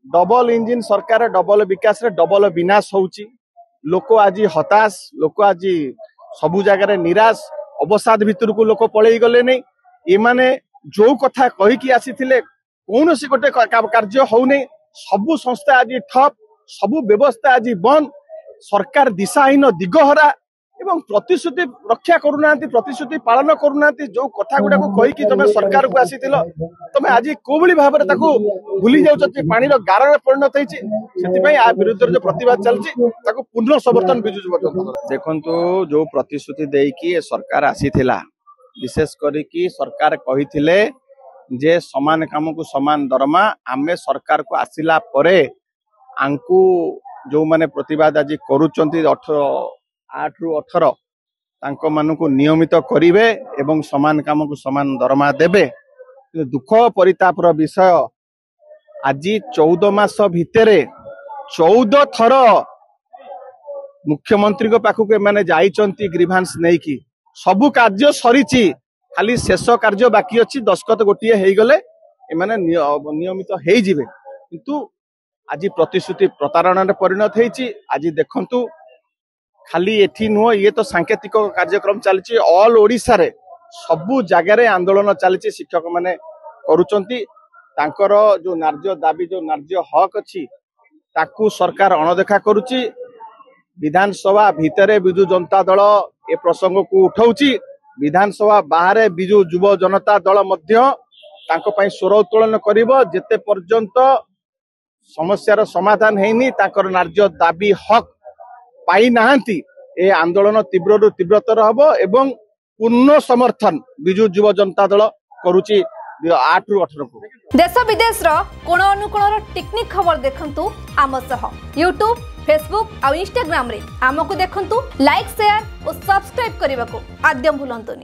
Double engine सरकार double विकास रे double विनाश होउची। लोक आज हताश, लोक आज सबु जगह निराश अवसाद भितर को लोक पलि गले नहीं। ये माने जो कथा कहीकि आसीथिले कौन सी गोटे कार्य होने, सबु संस्था आज ठप, सबु व्यवस्था आज बंद, सरकार दिशाहीन दिगहरा एवं प्रतिश्रुति रक्षा करूना, प्रतिश्रुति पालन करूना। जो कथा गुड़ा को कहीकि तुम सरकार को आसीथिल, तुम आज कोभली भाव में ताकू भूली जाउछ। पानी गार में परिणत होइछि, सेति आ विरुद्ध जो प्रतिवाद चलछि ताकू पुनः समर्थन बिजु जनता। देखंतु जो प्रतिश्रुति देकी सरकार आसीथिला, विशेष करिकी सरकार कहिथिले जे समान काम को समान दरमा। आमे सरकार को आसिला परे आंकु जो माने प्रतिवाद आज करूचंती 8 रु 18 तांको मानु को नियमित करिवे एवं समान काम को समान दरमा देबे। दुख परितापर विषय आज 14 मास भितरे 14 थर मुख्यमंत्री को पाखु के माने जाइचंती ग्रीभांस नहीं की सबु कार्य सरीची, खाली शेष कार्य बाकी अच्छी। दस्खत गोटे हो गले एमाने नियमित हो जिवे, किंतु आज प्रतिश्रुति प्रतारणा परिणत होइछि। आज देखंतु खाली एठी नुह, ये तो सांकेतिक कार्यक्रम चलछि। ऑल ओडिशा रे सबु जगह रे आंदोलन चलछि, शिक्षक माने करूचंती। तांकर जो नार्य दाबी, जो नार्य हक अछि ताकू सरकार अणदेखा करूछि। विधानसभा भितरे बिजु जनता दल ए प्रसंग को उठाउछि, विधानसभा बाहर बिजु युव जनता दल मध्य तांको पई स्वर उत्तोलन करिवो। जेते पर्यंत समस्यार समाधान हेनी, तांकर नार्य दाबी हक पाई नाहंती, ए आंदोलन तीव्र रु तीव्रतर हबो एवं पूर्ण समर्थन बिजु युव जनता दल करूची 8 रु 18 को। देश विदेश रो कोण अनुकोण टेक्निक खबर देखंतु आम सह यूट्यूब, फेसबुक और इंस्टाग्राम रे आमको देखंतु। लाइक, शेयर और सब्सक्राइब करने को आद्यम भूलंतुनी।